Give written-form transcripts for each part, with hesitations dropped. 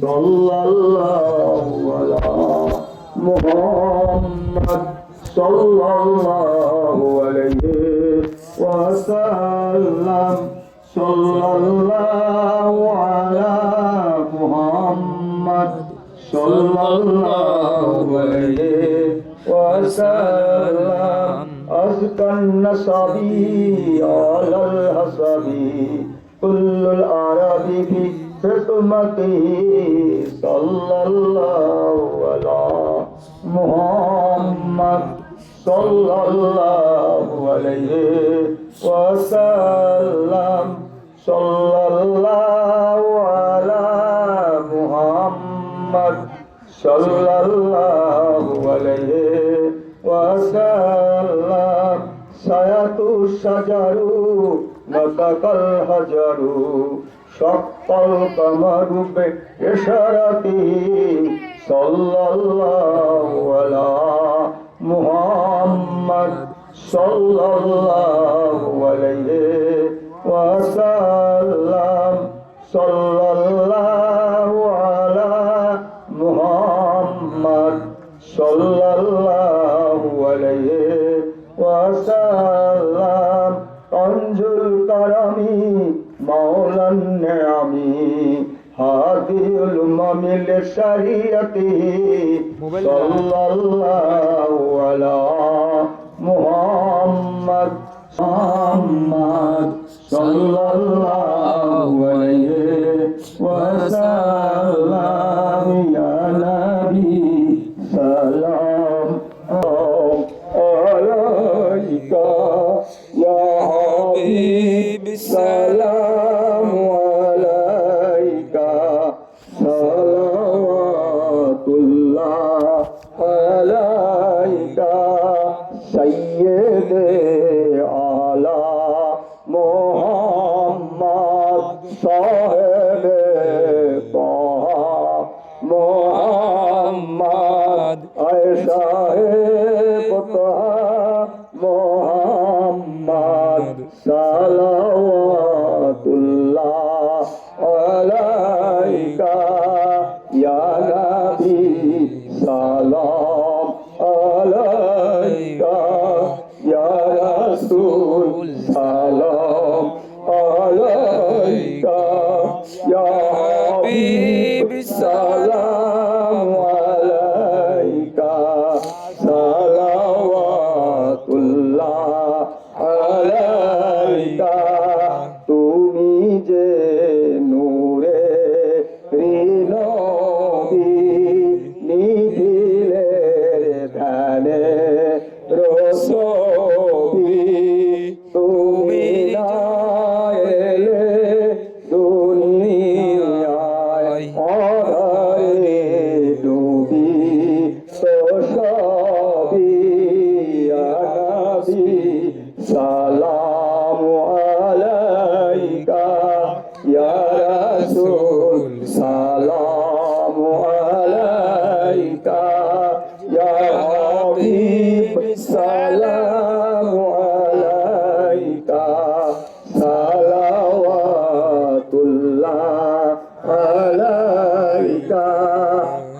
sallallahu ala Muhammad sallallahu alayhi wa sallam sallallahu ala Muhammad sallallahu alayhi wa sallam azkan nasabi ala al-hasabi kullul arabi fi khidmatihi sallallahu ala Muhammad sallallahu alayhi wa sallam sallallahu ala Muhammad sallallahu alayhi wa sallam sayatu shajaru natakal hajaru shaqqal qamaru bi isharatihi sallallahu ala Muhammad sallallahu alayhi wa sallam sallallahu ala Muhammad sallallahu alayhi wa sallam Kanjul karami maulan ni'ami hadiyul mamil syariati sallallahu ala Muhammad sallallahu alayhi wa sallam ya nabi salam alaika ya habib salam alaika salawatullah alaika sayyid ala Muhammad sahib taha Muhammad aisha Muhammad salawatullah alaika ya nabi salam alaika ya rasul salam alaika ya habib salam alaika salawatullah alaika তুমি যে নূরে নবী নিখিলের ধ্যানে Rossby তুমি না এলে দুনিয়ায় অধারে ডুবি তো সবই নবী সালাম আলাইকা ইয়া রাসূল সালাম আলাইকা ইয়া হাবিব সালাম আলাইকা সালাওয়াতুল্লাহ আলাইকা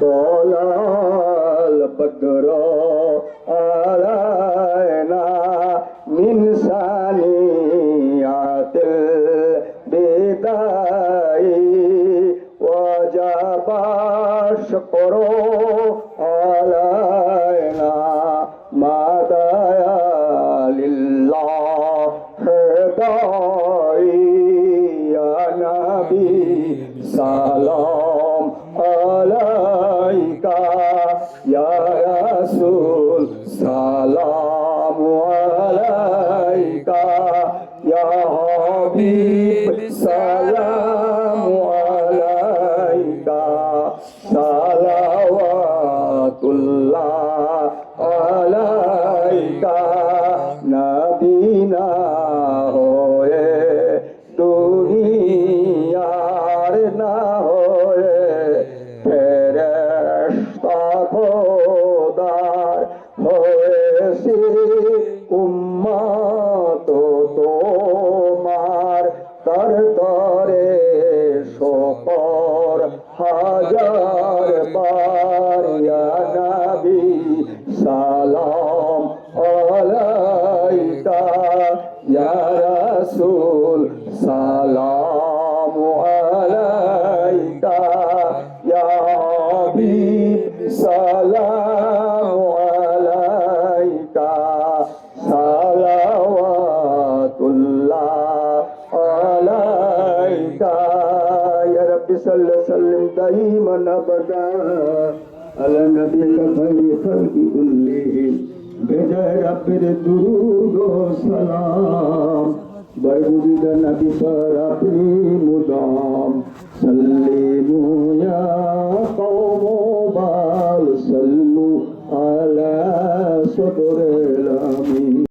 তলাল বদর আলাইনা min saniyatil bidai wajaba syukru alaina madaya lillah hidai ya nabi salam alaika ya rasul salam alaika ya habib salam alaika salawatullah alaika nabina hoye duniyar na hoye ferishta khodar hoye উম্মত তোমার তর তরে শোকর হাজার বার ইয়া নবী সালাম আলাইকা ইয়া রাসূল সালাম আলাইকা ইয়া হাবিব সালাম আলাইকা সালাওয়াতুল্লাহ আলাইকা ইয়া রাব্বি সাল্লি সাল্লিম দাইমান আবাদা আলা নবিকা খায়রি খালকি কুল্লিহিম বেজায় রাব্বির দুরূদ ও সালাম বরগুদিদা নবী পর আপনি মুদাম সাল্লি